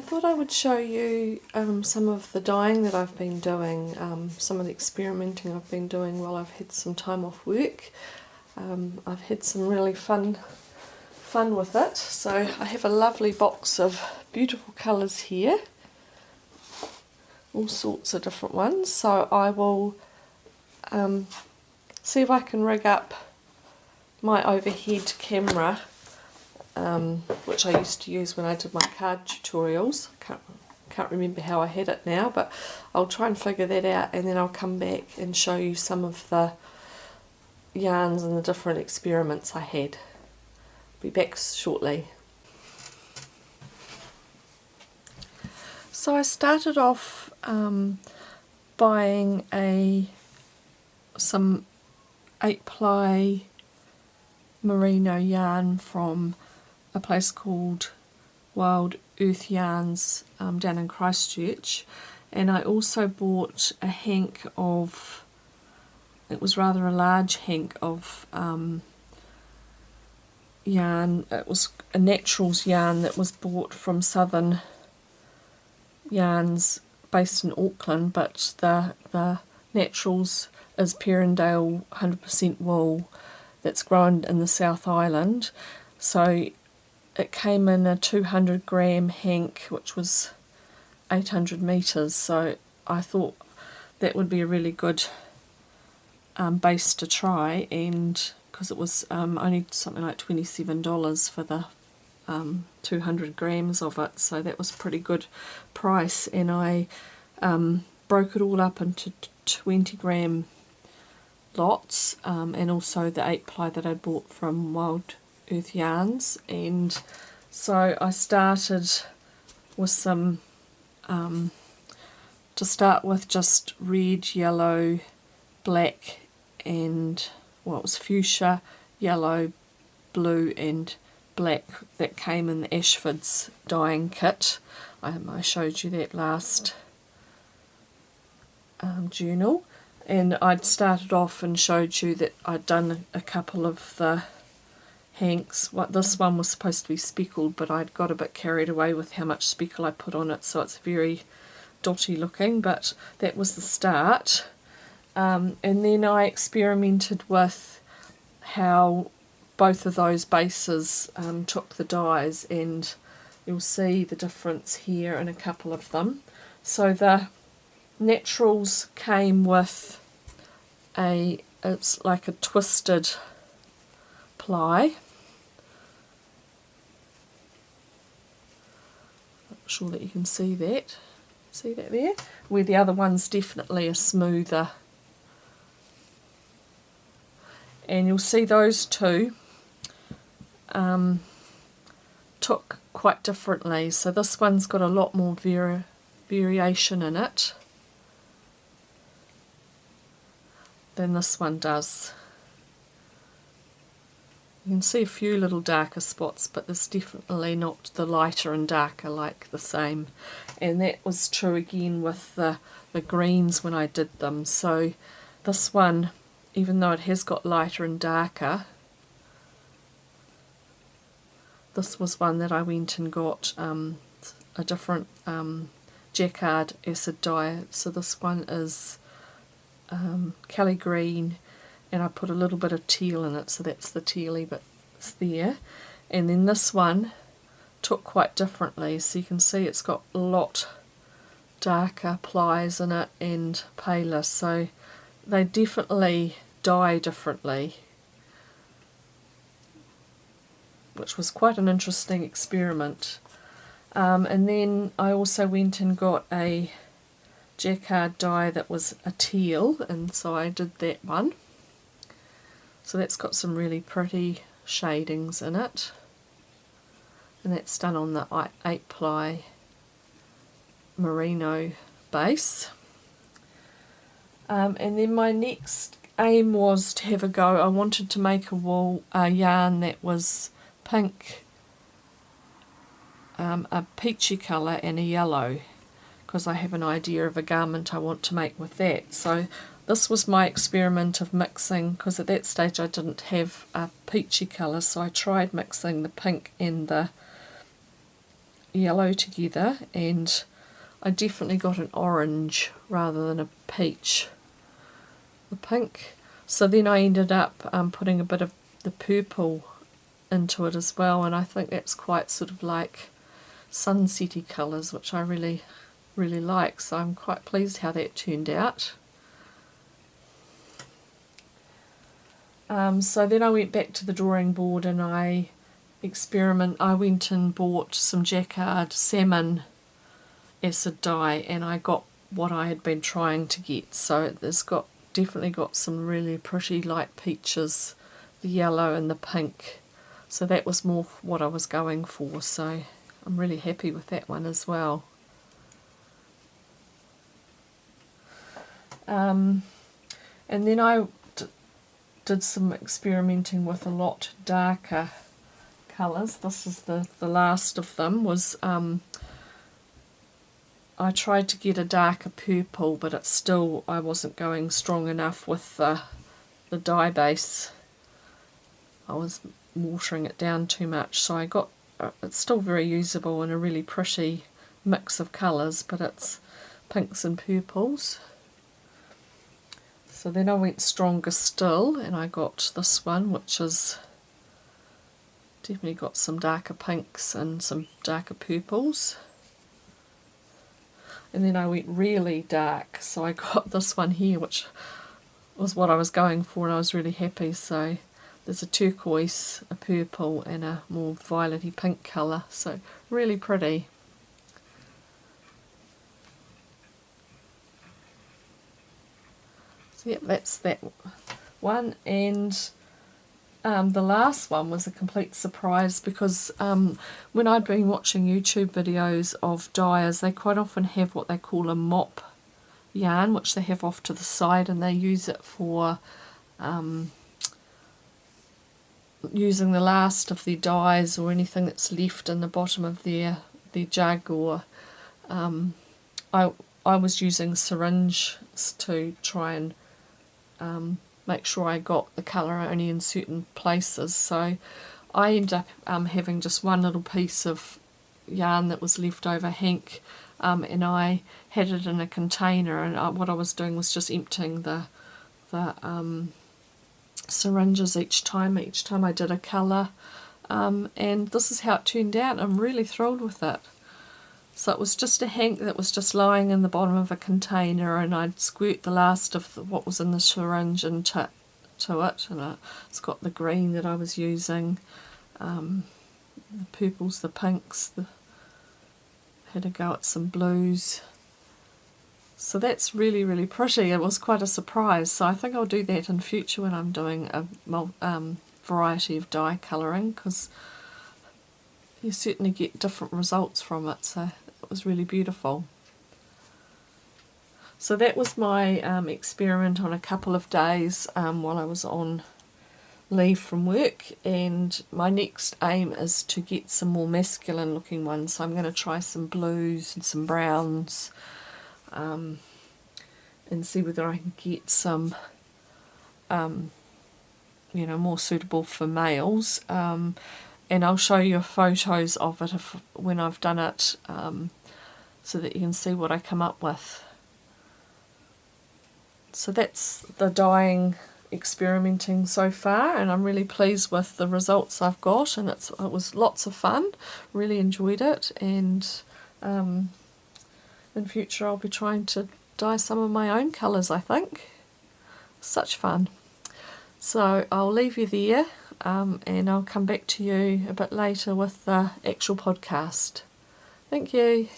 thought I would show you some of the dyeing that I've been doing, some of the experimenting I've been doing while I've had some time off work. I've had some really fun with it. So I have a lovely box of beautiful colours here, all sorts of different ones. So I will see if I can rig up my overhead camera, which I used to use when I did my card tutorials. Can't remember how I had it now, but I'll try and figure that out, and then I'll come back and show you some of the yarns and the different experiments I had. Be back shortly. So I started off buying some 8-ply merino yarn from a place called Wild Earth Yarns down in Christchurch, and I also bought a hank of, it was rather a large hank of yarn. It was a naturals yarn that was bought from Southern Yarns based in Auckland, but the naturals is Perrindale 100% wool that's grown in the South Island. So it came in a 200 gram hank, which was 800 metres, so I thought that would be a really good base to try, and because it was only something like $27 for the 200 grams of it, so that was a pretty good price. And I broke it all up into 20 gram lots, and also the 8-ply that I bought from Wild Earth Yarns. And so I started with some, to start with, just red, yellow, black, and well, it was fuchsia, yellow, blue and black that came in the Ashfords dyeing kit. I showed you that last journal, and I'd started off and showed you that I'd done a couple of the hanks. This one was supposed to be speckled, but I'd got a bit carried away with how much speckle I put on it, so it's very dotty looking, but that was the start. And then I experimented with how both of those bases took the dyes, and you'll see the difference here in a couple of them. So the naturals came with it's like a twisted ply. Not sure that you can see that. See that there? Where the other one's definitely a smoother. And you'll see those two took quite differently. So this one's got a lot more variation in it than this one does. You can see a few little darker spots, but there's definitely not the lighter and darker like the same. And that was true again with the greens when I did them. So this one, even though it has got lighter and darker, this was one that I went and got a different jacquard acid dye. So this one is Kelly green, and I put a little bit of teal in it, so that's the tealy bits there. And then this one took quite differently, so you can see it's got a lot darker plies in it and paler, so they definitely dye differently, which was quite an interesting experiment. And then I also went and got a jacquard dye that was a teal, and so I did that one. So that's got some really pretty shadings in it, and that's done on the 8-ply merino base. And then my next aim was to have a go. I wanted to make a yarn that was pink, a peachy colour and a yellow, because I have an idea of a garment I want to make with that. So this was my experiment of mixing, because at that stage I didn't have a peachy colour, so I tried mixing the pink and the yellow together, and I definitely got an orange rather than a peach, the pink. So then I ended up putting a bit of the purple into it as well, and I think that's quite sort of like sunsetty colours, which I really like, so I'm quite pleased how that turned out. So then I went back to the drawing board and I went and bought some Jacquard salmon acid dye, and I got what I had been trying to get. So it's definitely got some really pretty light peaches, the yellow and the pink. So that was more what I was going for, so I'm really happy with that one as well. And then I did some experimenting with a lot darker colours. This is the last of them. Was I tried to get a darker purple, but it's still, I wasn't going strong enough with the dye base. I was watering it down too much, so I got it's still very usable and a really pretty mix of colours, but it's pinks and purples. So then I went stronger still, and I got this one, which is definitely got some darker pinks and some darker purples. And then I went really dark, so I got this one here, which was what I was going for, and I was really happy. So there's a turquoise, a purple, and a more violety pink colour, so really pretty. Yep, that's that one, and the last one was a complete surprise because when I'd been watching YouTube videos of dyers, they quite often have what they call a mop yarn, which they have off to the side, and they use it for using the last of their dyes or anything that's left in the bottom of their jug, or I was using syringe to try and make sure I got the colour only in certain places. So I ended up having just one little piece of yarn that was left over hank, and I had it in a container, and what I was doing was just emptying the syringes each time I did a colour, and this is how it turned out. I'm really thrilled with it. So it was just a hank that was just lying in the bottom of a container, and I'd squirt the last of what was in the syringe into it, and it's got the green that I was using, the purples, the pinks, had a go at some blues. So that's really pretty. It was quite a surprise, so I think I'll do that in future when I'm doing a variety of dye colouring, because you certainly get different results from it, so it was really beautiful. So that was my experiment on a couple of days while I was on leave from work, and my next aim is to get some more masculine looking ones. So I'm going to try some blues and some browns, and see whether I can get some more suitable for males. And I'll show you photos of it when I've done it, so that you can see what I come up with. So that's the dyeing experimenting so far, and I'm really pleased with the results I've got, and it was lots of fun. Really enjoyed it, and in future I'll be trying to dye some of my own colours, I think. Such fun. So I'll leave you there, and I'll come back to you a bit later with the actual podcast. Thank you.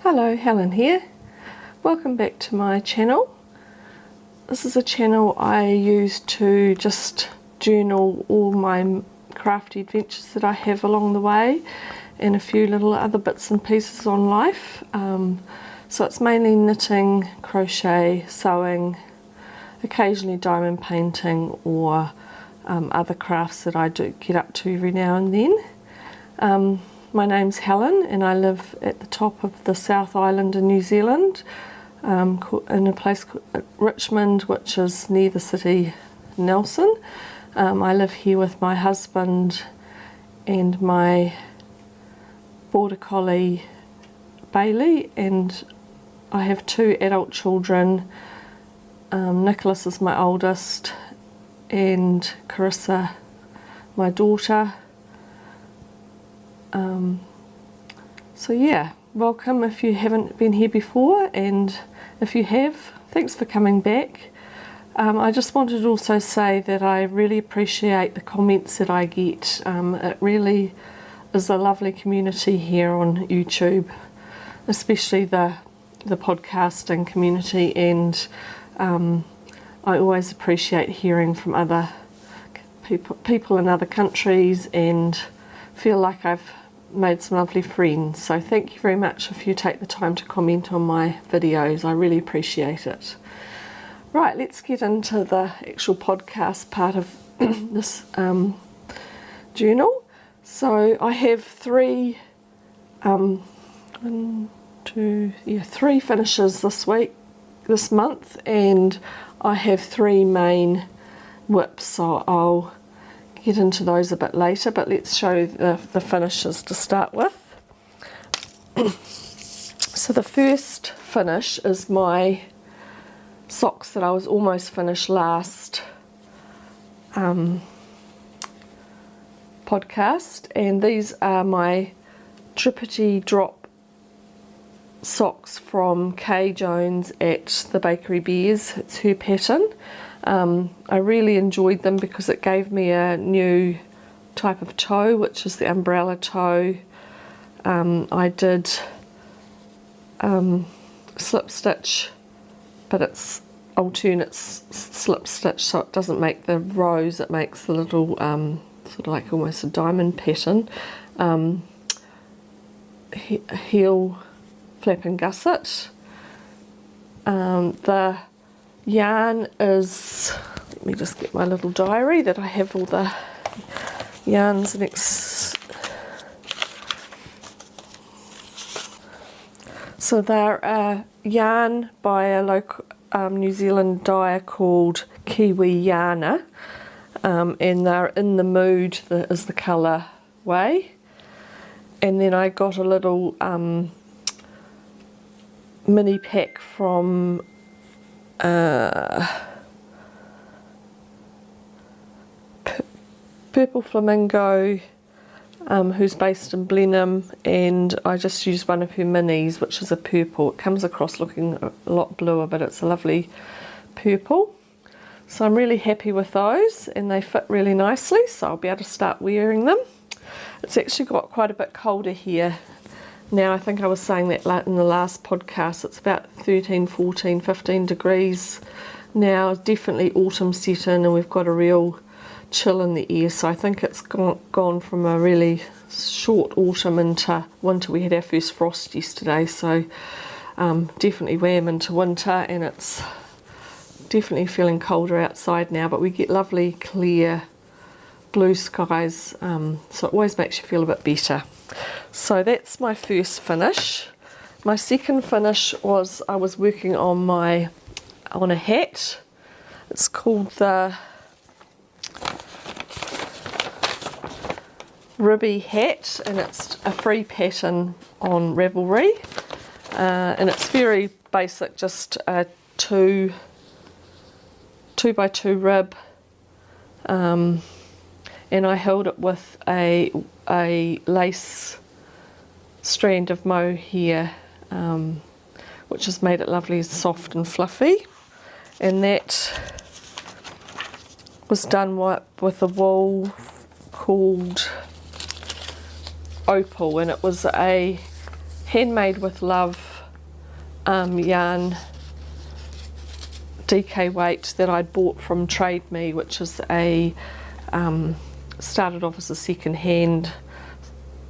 Hello, Helen here. Welcome back to my channel. This is a channel I use to just journal all my crafty adventures that I have along the way, and a few little other bits and pieces on life. So it's mainly knitting, crochet, sewing, occasionally diamond painting, or other crafts that I do get up to every now and then. My name's Helen, and I live at the top of the South Island in New Zealand, in a place called Richmond, which is near the city Nelson. I live here with my husband and my border collie Bailey, and I have 2 adult children. Nicholas is my oldest, and Carissa, my daughter. So yeah, welcome if you haven't been here before, and if you have, thanks for coming back. I just wanted to also say that I really appreciate the comments that I get. It really is a lovely community here on YouTube, especially the podcasting community, and I always appreciate hearing from other people in other countries, and feel like I've made some lovely friends. So thank you very much if you take the time to comment on my videos. I really appreciate it. Right, let's get into the actual podcast part of this journal. So I have 3 finishes this month, and I have 3 main whips, so I'll get into those a bit later, but let's show the finishes to start with. So the first finish is my socks that I was almost finished last podcast, and these are my Drippety drop socks from Kay Jones at the Bakery Bears. It's her pattern. I really enjoyed them because it gave me a new type of toe, which is the umbrella toe. I did slip stitch, but it's alternate slip stitch, so it doesn't make the rows, it makes the little sort of like almost a diamond pattern. Heel flap and gusset. The yarn is, let me just get my little diary that I have all the yarns so they're a yarn by a local New Zealand dyer called Kiwiyarna, and they're in the mood that is the colourway. And then I got a little mini pack from Purple Flamingo, who's based in Blenheim, and I just used one of her minis, which is a purple. It comes across looking a lot bluer, but it's a lovely purple. So I'm really happy with those, and they fit really nicely, so I'll be able to start wearing them. It's actually got quite a bit colder here now. I think I was saying that in the last podcast. It's about 13, 14, 15 degrees now. Definitely autumn set in, and we've got a real chill in the air, so I think it's gone from a really short autumn into winter. We had our first frost yesterday, so definitely wham into winter, and it's definitely feeling colder outside now, but we get lovely clear blue skies, so it always makes you feel a bit better. So that's my first finish. My second finish was I was working on a hat. It's called the Ribby Hat, and it's a free pattern on Ravelry, and it's very basic, just a 2x2 rib, and I held it with a lace strand of mohair, which has made it lovely, soft and fluffy, and that was done with a wool called Opal, and it was a Handmade with Love yarn DK weight that I'd bought from Trade Me, which is a started off as a second-hand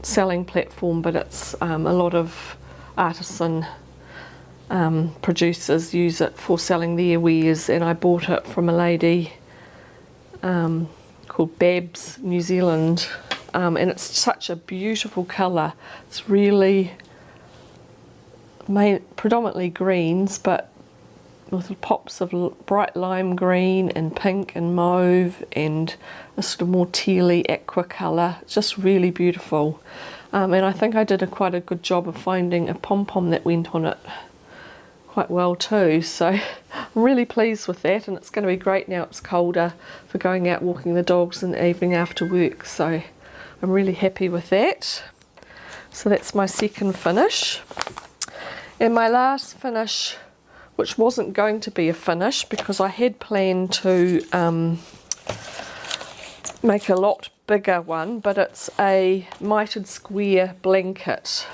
selling platform, but it's a lot of artisan producers use it for selling their wares, and I bought it from a lady called Babs, New Zealand, and it's such a beautiful colour. It's really predominantly greens, but with pops of bright lime green and pink and mauve and a sort of more tealy aqua colour. It's just really beautiful. And I think I did quite a good job of finding a pom-pom that went on it quite well too. So I'm really pleased with that, and it's going to be great now it's colder for going out walking the dogs in the evening after work. So I'm really happy with that. So that's my second finish. And my last finish, which wasn't going to be a finish because I had planned to make a lot bigger one, but it's a mitered square blanket.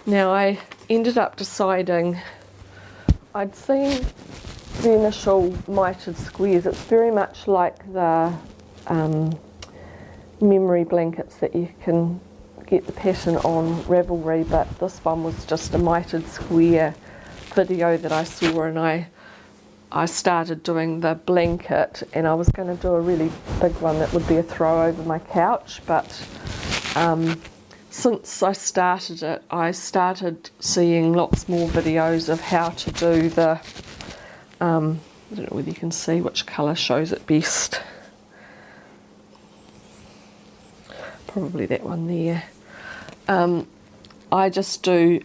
Now I ended up deciding, I'd seen the initial mitered squares. It's very much like the memory blankets that you can get the pattern on Ravelry, but this one was just a mitered square video that I saw, and I started doing the blanket, and I was going to do a really big one that would be a throw over my couch, but since I started it, I started seeing lots more videos of how to do the I don't know whether you can see which colour shows it best. Probably that one there. I just do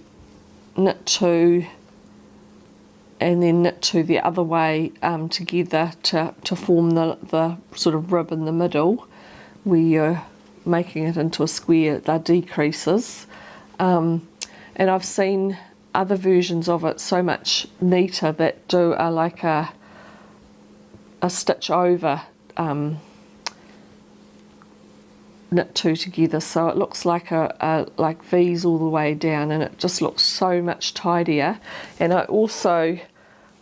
knit two and then knit two the other way together to form the sort of rib in the middle where you're making it into a square. They're decreases, and I've seen other versions of it so much neater that do like a stitch over knit two together, so it looks like like V's all the way down, and it just looks so much tidier. And I also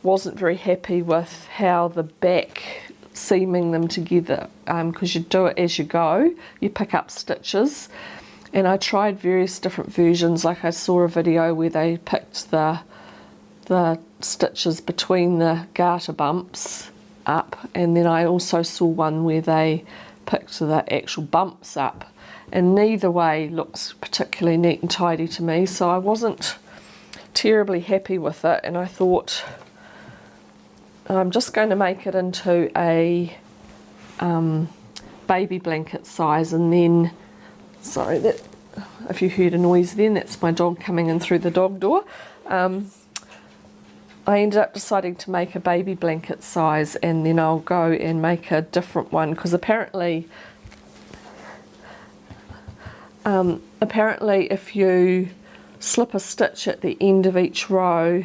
wasn't very happy with how the back seaming them together, because you do it as you go, you pick up stitches, and I tried various different versions. Like I saw a video where they picked the stitches between the garter bumps up, and then I also saw one where they picked the actual bumps up, and neither way looks particularly neat and tidy to me, so I wasn't terribly happy with it, and I thought I'm just going to make it into a baby blanket size. And then, sorry, that if you heard a noise then, that's my dog coming in through the dog door. I ended up deciding to make a baby blanket size, and then I'll go and make a different one, because apparently if you slip a stitch at the end of each row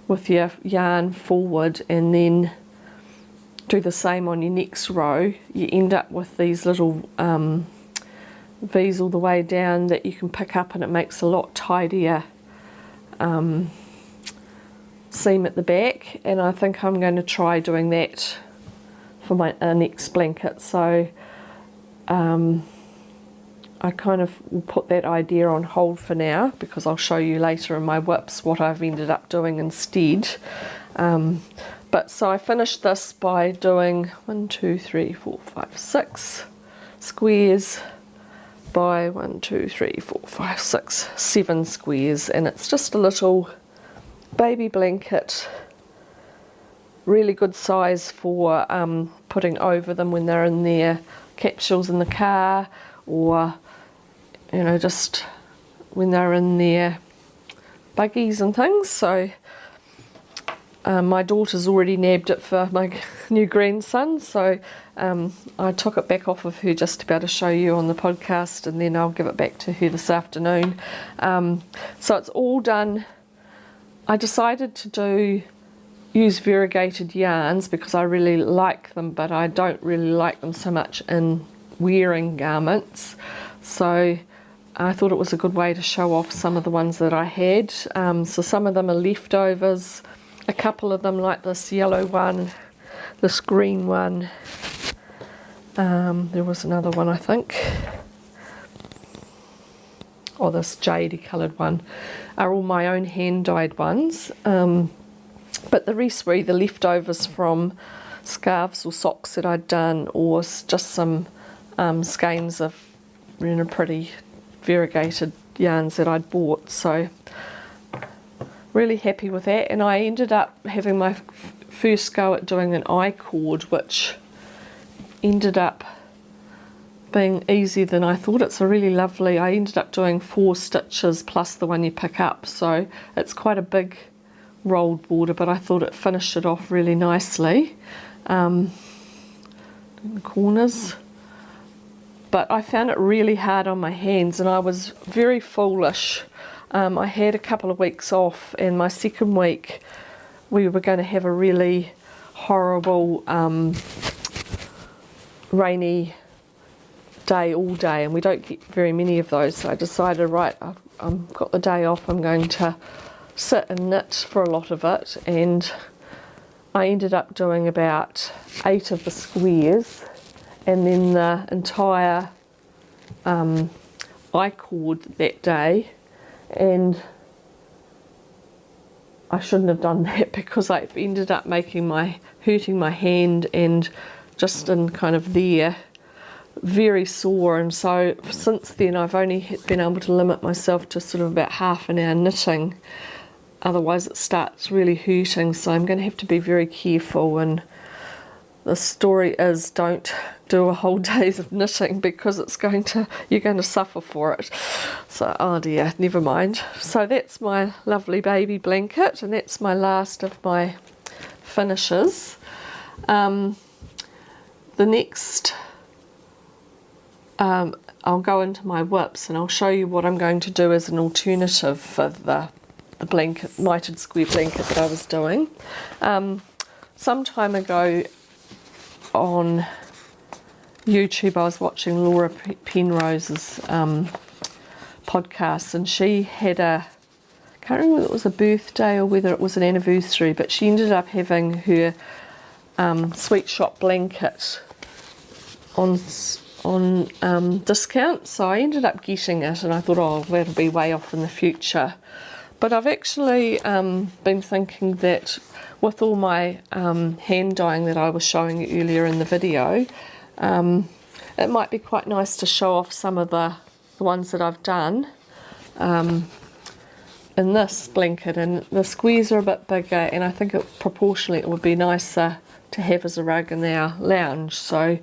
with your yarn forward and then do the same on your next row, you end up with these little V's all the way down that you can pick up, and it makes a lot tidier seam at the back. And I think I'm going to try doing that for my next blanket. So I kind of will put that idea on hold for now, because I'll show you later in my whips what I've ended up doing instead. But so I finished this by doing 1, 2, 3, 4, 5, 6 squares by 1, 2, 3, 4, 5, 6, 7 squares, and it's just a little baby blanket, really good size for putting over them when they're in their capsules in the car, or you know, just when they're in their buggies and things. So my daughter's already nabbed it for my new grandson, so I took it back off of her just to be able to show you on the podcast, and then I'll give it back to her this afternoon. So it's all done. I decided to use variegated yarns because I really like them, but I don't really like them so much in wearing garments. So I thought it was a good way to show off some of the ones that I had. So some of them are leftovers, a couple of them like this yellow one, this green one, There was another one, I think. Oh, this jadey coloured one are all my own hand dyed ones. But the rest were either leftovers from scarves or socks that I'd done, or just some skeins of pretty variegated yarns that I'd bought. So really happy with that. And I ended up having my first go at doing an Icord, which ended up being easier than I thought. It's a really lovely, I ended up doing 4 stitches plus the one you pick up, so it's quite a big rolled border, but I thought it finished it off really nicely. In the corners, but I found it really hard on my hands, and I was very foolish. I had a couple of weeks off, and my second week we were going to have a really horrible rainy day all day, and we don't get very many of those, so I decided, right, I've got the day off, I'm going to sit and knit for a lot of it. And I ended up doing about 8 of the squares, and then the entire Icord that day. And I shouldn't have done that, because I ended up hurting my hand, and just in kind of there, very sore. And so since then I've only been able to limit myself to sort of about half an hour knitting, otherwise it starts really hurting. So I'm going to have to be very careful, and the story is, don't do a whole days of knitting, because you're going to suffer for it. So oh dear, never mind. So that's my lovely baby blanket, and that's my last of my finishes. The next I'll go into my whips, and I'll show you what I'm going to do as an alternative for the blanket, mitered square blanket that I was doing. Some time ago on YouTube I was watching Laura Penrose's podcast, and she had I can't remember whether it was a birthday or whether it was an anniversary, but she ended up having her sweet shop blanket on discount, so I ended up getting it, and I thought, oh, that'll be way off in the future. But I've actually been thinking that with all my hand dyeing that I was showing you earlier in the video, it might be quite nice to show off some of the ones that I've done in this blanket. And the squares are a bit bigger, and I think proportionally it would be nicer to have as a rug in our lounge. So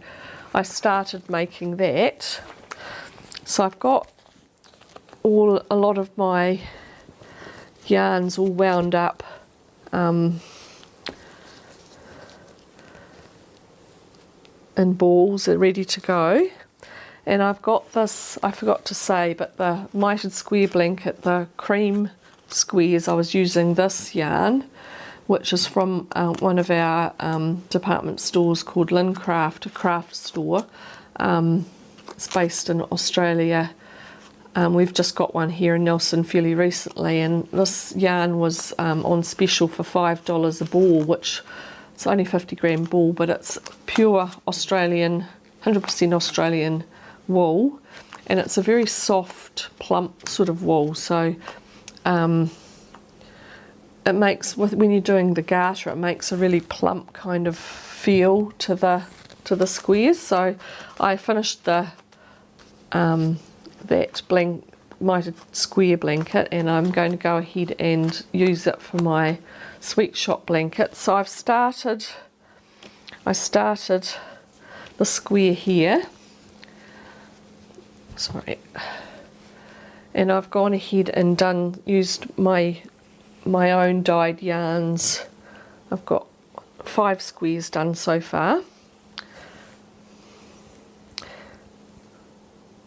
I started making that. So I've got a lot of my yarns all wound up in balls, they're ready to go. And I've got this, I forgot to say, but the mitered square blanket, the cream squares, I was using this yarn, which is from one of our department stores called Lincraft, a craft store. It's based in Australia. We've just got one here in Nelson fairly recently, and this yarn was on special for $5 a ball, which it's only 50 gram ball, but it's pure Australian, 100% Australian wool, and it's a very soft, plump sort of wool. So it makes, when you're doing the garter, it makes a really plump kind of feel to the squares. So I finished that mitered square blanket, and I'm going to go ahead and use it for my sweet shop blanket. So I started the square here, sorry, and I've gone ahead and used my own dyed yarns. I've got 5 squares done so far.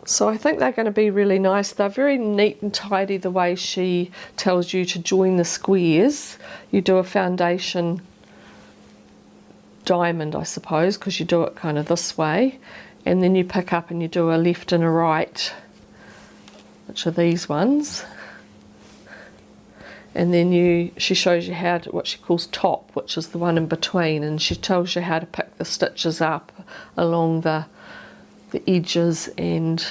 So I think they're going to be really nice. They're very neat and tidy the way she tells you to join the squares. You do a foundation diamond, I suppose, because you do it kind of this way, and then you pick up and you do a left and a right, which are these ones. And then she shows you how to, what she calls top, which is the one in between, and she tells you how to pick the stitches up along the the edges, and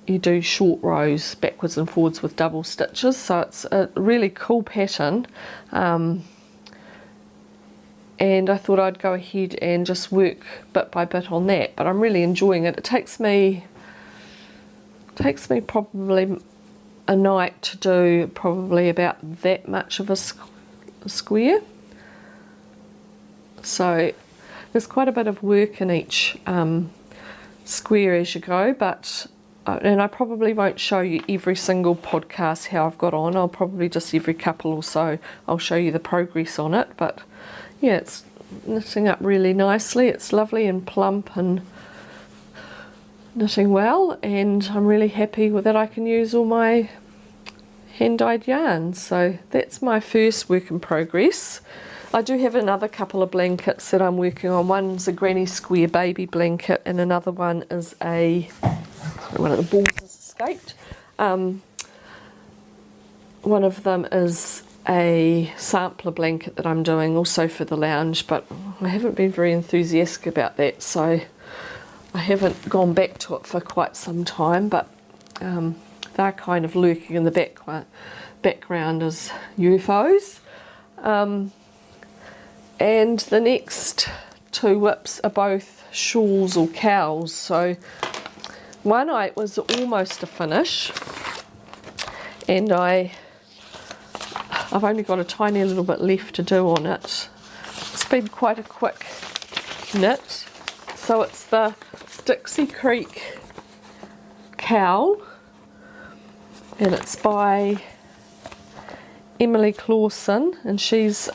you do short rows backwards and forwards with double stitches. So it's a really cool pattern, and I thought I'd go ahead and just work bit by bit on that, but I'm really enjoying it. It takes me probably a night to do probably about that much of a square. So there's quite a bit of work in each square as you go, but and I probably won't show you every single podcast how I've got on. I'll probably just every couple or so I'll show you the progress on it. But yeah, it's knitting up really nicely. It's lovely and plump and knitting well, and I'm really happy with that. I can use all my hand-dyed yarns. So that's my first work in progress. I do have another couple of blankets that I'm working on. One's a granny square baby blanket, and another one is one of the balls has escaped. One of them is a sampler blanket that I'm doing also for the lounge, but I haven't been very enthusiastic about that, so I haven't gone back to it for quite some time, but they're kind of lurking in the background as UFOs. And the next two whips are both shawls or cowls. So one was almost a finish, and I've only got a tiny little bit left to do on it. It's been quite a quick knit. So it's the Dixie Creek Cowl, and it's by Emily Clawson, and she's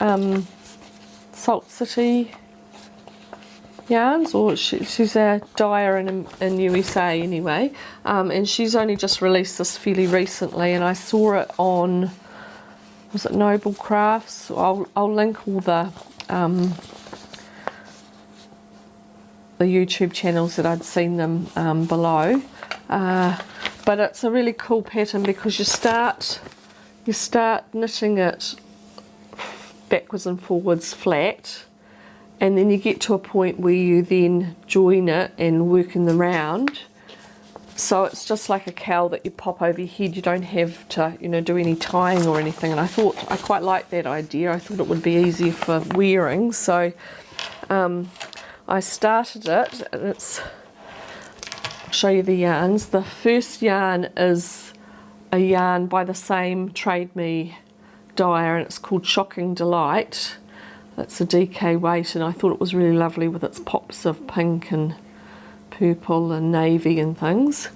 Salt City Yarns, or she's a dyer in USA anyway, and she's only just released this fairly recently, and I saw it on, was it Noble Crafts? I'll link all the YouTube channels that I'd seen them below, but it's a really cool pattern because you start knitting it backwards and forwards flat, and then you get to a point where you then join it and work in the round. So it's just like a cowl that you pop over your head. You don't have to, do any tying or anything. And I thought I quite liked that idea. I thought it would be easier for wearing. So I started it, and I'll show you the yarns. The first yarn is a yarn by the same Trade Me dyer, and it's called Shocking Delight. It's a DK weight, and I thought it was really lovely with its pops of pink and purple and navy and things.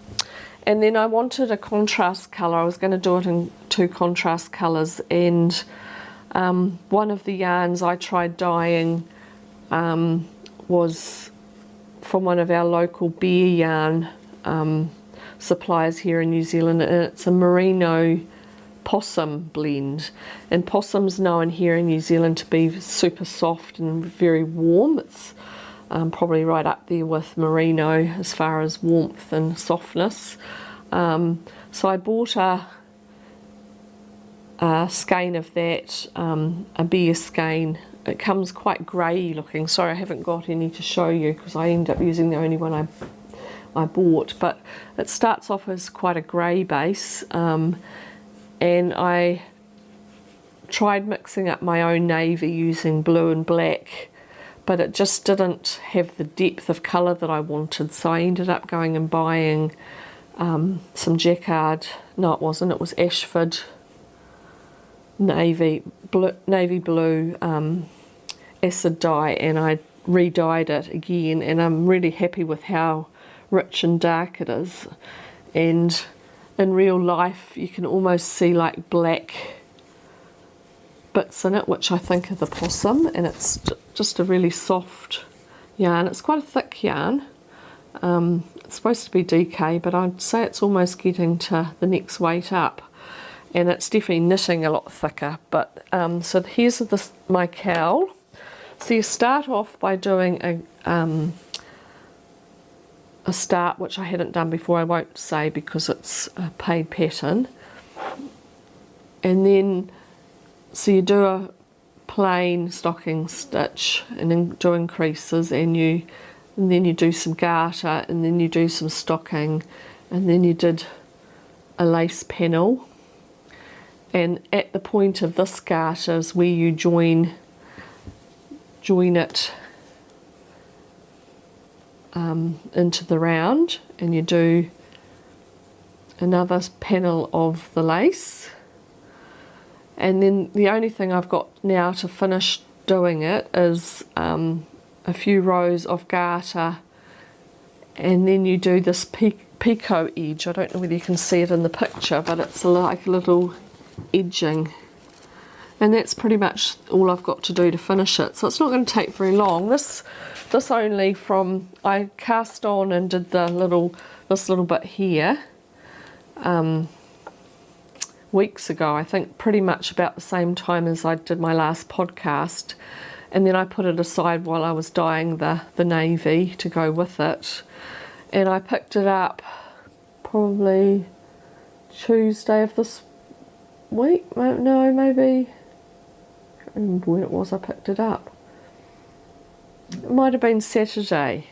And then I wanted a contrast colour. I was going to do it in two contrast colours, and one of the yarns I tried dyeing was from one of our local bear yarn suppliers here in New Zealand, and it's a Merino Possum blend, and Possum's known here in New Zealand to be super soft and very warm. It's probably right up there with Merino as far as warmth and softness. So I bought a skein of that, a bear skein. It comes quite grey looking. Sorry, I haven't got any to show you because I ended up using the only one I bought, but it starts off as quite a grey base, and I tried mixing up my own navy using blue and black, but it just didn't have the depth of colour that I wanted, so I ended up going and buying some jacquard. No, it wasn't, it was Ashford navy blue acid dye, and I re-dyed it again, and I'm really happy with how rich and dark it is. And in real life you can almost see like black bits in it, which I think are the possum, and it's just a really soft yarn. It's quite a thick yarn. It's supposed to be DK, but I'd say it's almost getting to the next weight up, and it's definitely knitting a lot thicker. But so here's my cowl. So you start off by doing a start, which I hadn't done before. I won't say because it's a paid pattern. And then, so you do a plain stocking stitch and then do increases, and you and then you do some garter, and then you do some stocking, and then you did a lace panel. And at the point of this garter is where you join it into the round, and you do another panel of the lace. And then the only thing I've got now to finish doing it is a few rows of garter, and then you do this Picoult edge. I don't know whether you can see it in the picture, but it's like a little edging, and that's pretty much all I've got to do to finish it. So it's not going to take very long. This only from, I cast on and did this little bit here weeks ago, I think pretty much about the same time as I did my last podcast, and then I put it aside while I was dyeing the navy to go with it, and I picked it up probably Tuesday of this week. No, maybe, I can't remember when it was I picked it up. It might have been Saturday.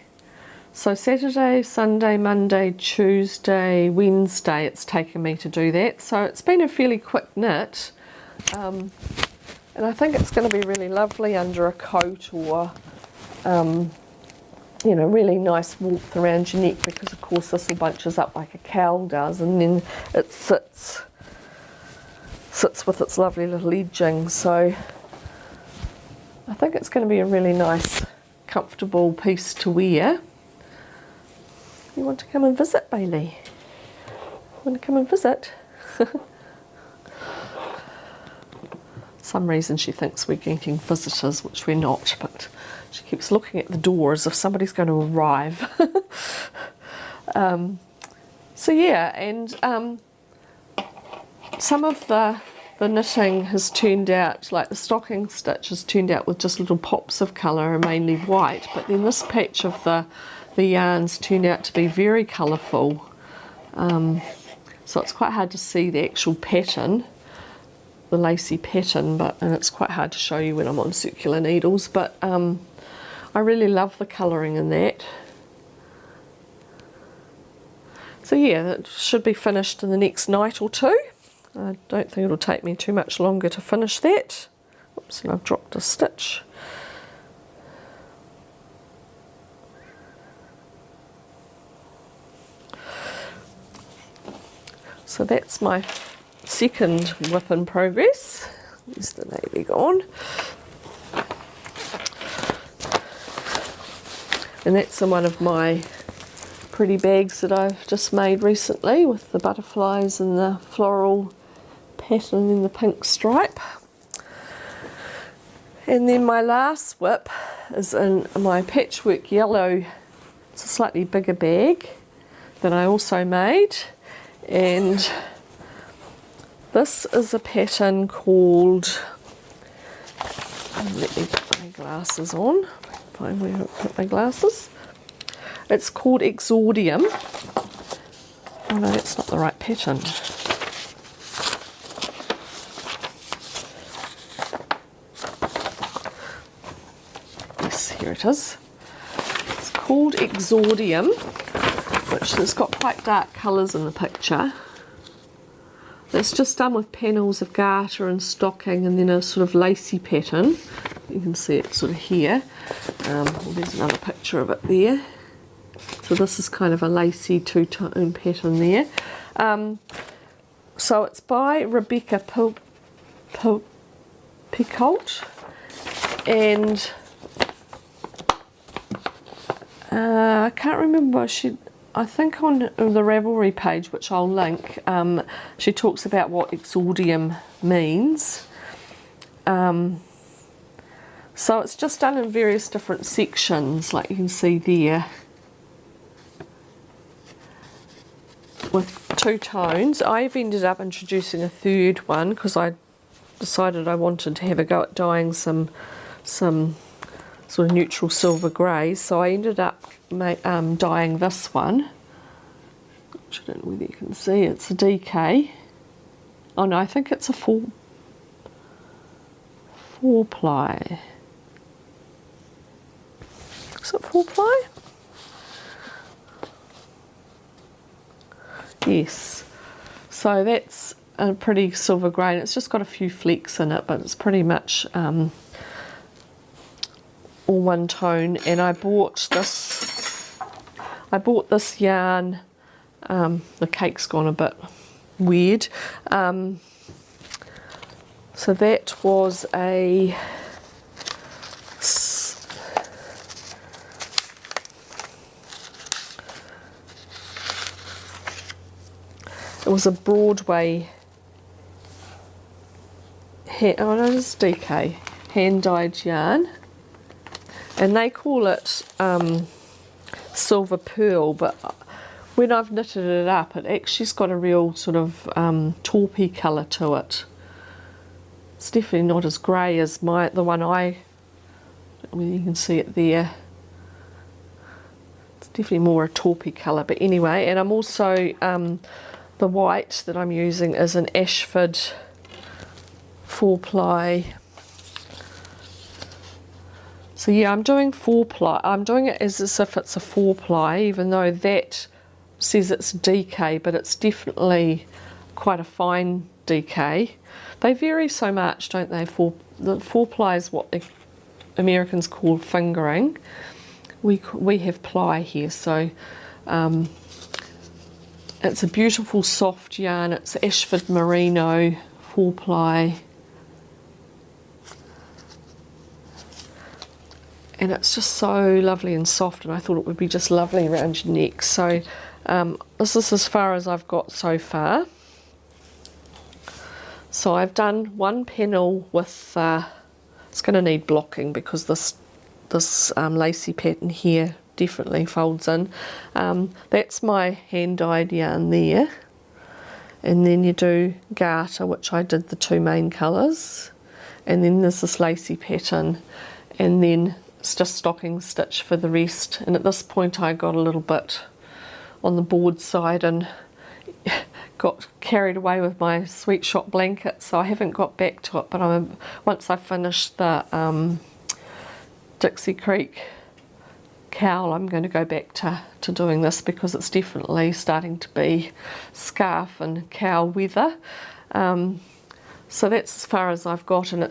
So Saturday, Sunday, Monday, Tuesday, Wednesday it's taken me to do that. So it's been a fairly quick knit. And I think it's going to be really lovely under a coat, or, you know, really nice warmth around your neck, because of course this will bunches up like a cowl does, and then it sits with its lovely little edging. So I think it's going to be a really nice, comfortable piece to wear. You want to come and visit, Bailey? Want to come and visit? Some reason she thinks we're getting visitors, which we're not, but she keeps looking at the door as if somebody's going to arrive. So yeah, and some of the knitting has turned out, like the stocking stitch has turned out with just little pops of colour, mainly white, but then this patch of the yarns turned out to be very colourful. So it's quite hard to see the actual pattern, the lacy pattern, and it's quite hard to show you when I'm on circular needles, but I really love the colouring in that. So yeah, that should be finished in the next night or two. I don't think it'll take me too much longer to finish that. Oops, and I've dropped a stitch. So that's my second whip in progress. There's the navy gone. And that's in one of my pretty bags that I've just made recently, with the butterflies and the floral pattern in the pink stripe. And then my last whip is in my patchwork yellow. It's a slightly bigger bag that I also made, and this is a pattern called, let me put my glasses on, find where I put my glasses. It's called Exordium. Oh no, that's not the right pattern. Yes, here it is. It's called Exordium, which has got quite dark colours in the picture. It's just done with panels of garter and stocking, and then a sort of lacy pattern. You can see it sort of here. There's another picture of it there. So this is kind of a lacy two-tone pattern there. So it's by Rebecca Picoult, and I can't remember, I think on the Ravelry page, which I'll link, she talks about what Exordium means. So it's just done in various different sections, like you can see there, with two tones. I've ended up introducing a third one because I decided I wanted to have a go at dyeing some sort of neutral silver greys, so I ended up dyeing this one, which I don't know whether you can see. It's a DK. Oh no, I think it's a four ply. Is it 4 ply? Yes, so that's a pretty silver grey. It's just got a few flecks in it, but it's pretty much all one tone. And I bought this yarn. The cake's gone a bit weird. So that was a Broadway, oh no, it's DK, hand-dyed yarn, and they call it silver pearl, but when I've knitted it up, it actually's got a real sort of taupey colour to it. It's definitely not as grey as the one you can see it there. It's definitely more a taupey colour, but anyway, and I'm also the white that I'm using is an Ashford 4-ply. So yeah, I'm doing 4-ply. I'm doing it as if it's a 4-ply, even though that says it's DK, but it's definitely quite a fine DK. They vary so much, don't they? The 4-ply is what the Americans call fingering. We have ply here, so it's a beautiful soft yarn. It's Ashford Merino 4-ply. And it's just so lovely and soft, and I thought it would be just lovely around your neck. So this is as far as I've got so far. So I've done one panel with, it's going to need blocking because this lacy pattern here definitely folds in. That's my hand-dyed yarn there, and then you do garter, which I did the two main colours, and then there's this lacy pattern, and then it's just stocking stitch for the rest. And at this point I got a little bit on the board side and got carried away with my sweet shop blanket, so I haven't got back to it, but once I finish the Dixie Creek cowl, I'm going to go back to doing this because it's definitely starting to be scarf and cowl weather. So that's as far as I've got, and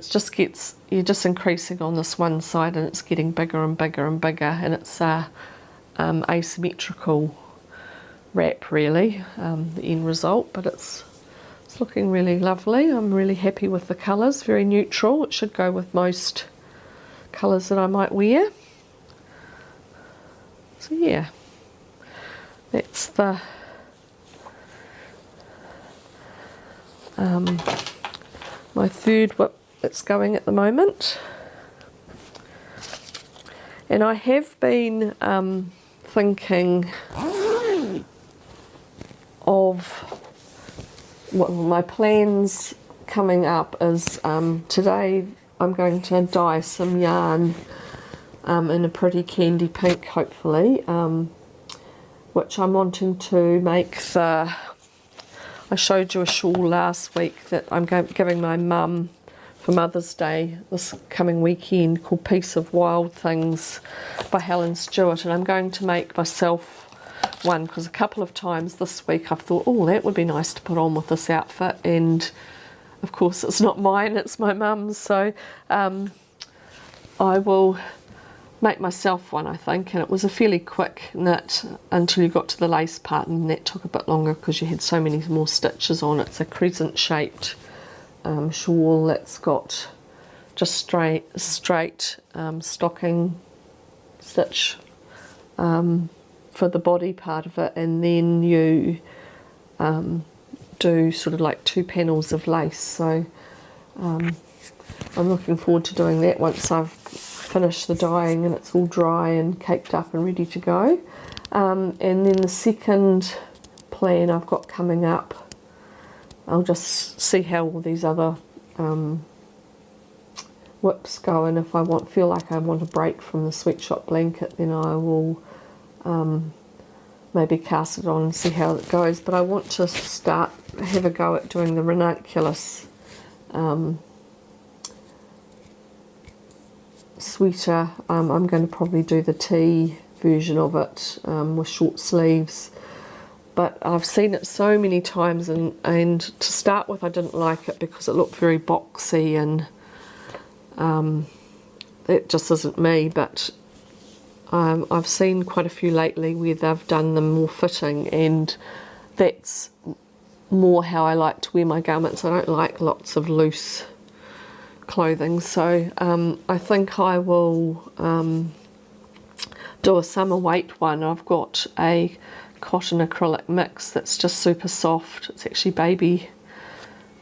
you're just increasing on this one side, and it's getting bigger and bigger and bigger, and it's asymmetrical wrap really, the end result, but it's looking really lovely. I'm really happy with the colours, very neutral. It should go with most colours that I might wear. So yeah, that's the my third whip that's going at the moment. And I have been thinking of what my plans coming up is today I'm going to dye some yarn in a pretty candy pink, hopefully, which I'm wanting to make I showed you a shawl last week that I'm giving my mum for Mother's Day this coming weekend, called Piece of Wild Things by Helen Stewart, and I'm going to make myself one because a couple of times this week I've thought, oh, that would be nice to put on with this outfit, and of course it's not mine, it's my mum's, so I will make myself one, I think. And it was a fairly quick knit until you got to the lace part, and that took a bit longer because you had so many more stitches on it. It's a crescent shaped shawl that's got just straight stocking stitch for the body part of it, and then you do sort of like 2 panels of lace. So I'm looking forward to doing that once I've finished the dyeing and it's all dry and caked up and ready to go. And then the second plan I've got coming up, I'll just see how all these other whips go, and if I feel like I want a break from the sweatshop blanket, then I will maybe cast it on and see how it goes. But I want to have a go at doing the ranunculus sweater. I'm going to probably do the tea version of it with short sleeves, but I've seen it so many times, and to start with I didn't like it because it looked very boxy, and that just isn't me, but I've seen quite a few lately where they've done them more fitting, and that's more how I like to wear my garments. I don't like lots of loose clothing, so I think I will do a summer weight one. I've got a cotton acrylic mix that's just super soft. It's actually baby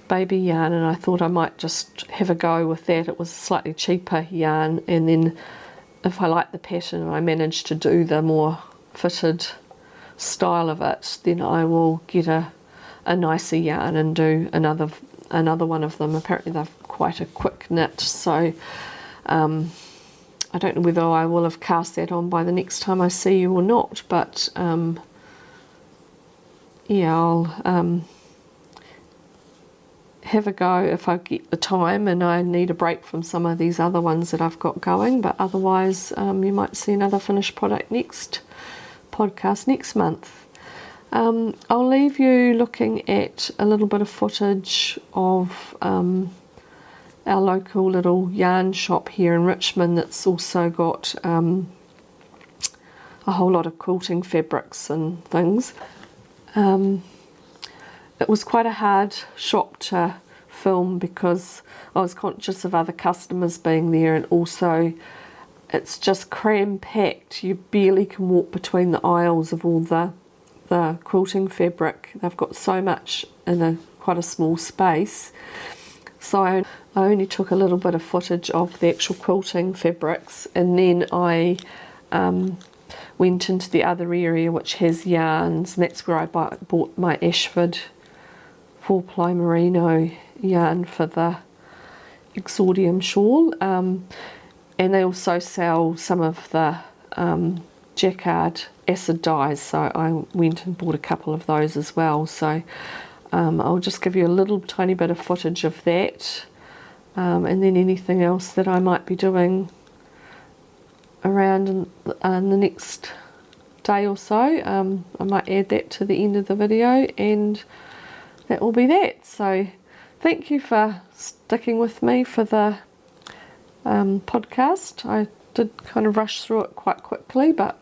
yarn, and I thought I might just have a go with that. It was a slightly cheaper yarn, and then if I like the pattern and I manage to do the more fitted style of it, then I will get a nicer yarn and do another one of them. Apparently they're quite a quick knit, so I don't know whether I will have cast that on by the next time I see you or not, but yeah, I'll have a go if I get the time and I need a break from some of these other ones that I've got going. But otherwise, you might see another finished product next podcast next month. I'll leave you looking at a little bit of footage of our local little yarn shop here in Richmond that's also got a whole lot of quilting fabrics and things. It was quite a hard shop to film because I was conscious of other customers being there, and also it's just cram-packed. You barely can walk between the aisles of all the quilting fabric. They've got so much in quite a small space. So I only took a little bit of footage of the actual quilting fabrics, and then I went into the other area which has yarns, and that's where I bought my Ashford 4-ply merino yarn for the Exordium shawl, and they also sell some of the jacquard acid dyes, so I went and bought a couple of those as well. So I'll just give you a little tiny bit of footage of that, and then anything else that I might be doing around in the next day or so. I might add that to the end of the video, and that will be that. So thank you for sticking with me for the podcast. I did kind of rush through it quite quickly, but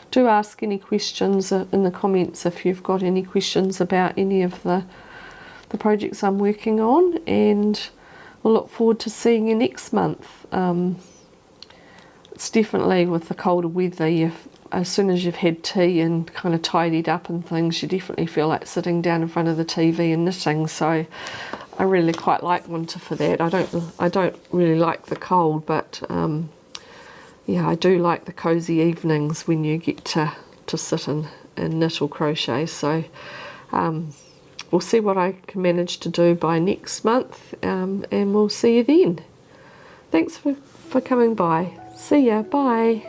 do ask any questions in the comments if you've got any questions about any of the projects I'm working on, and we'll look forward to seeing you next month. It's definitely, with the colder weather, as soon as you've had tea and kind of tidied up and things, you definitely feel like sitting down in front of the TV and knitting. So I really quite like winter for that. I don't really like the cold, but yeah, I do like the cozy evenings when you get to sit and knit or crochet. So we'll see what I can manage to do by next month, and we'll see you then. Thanks for coming by. See ya. Bye.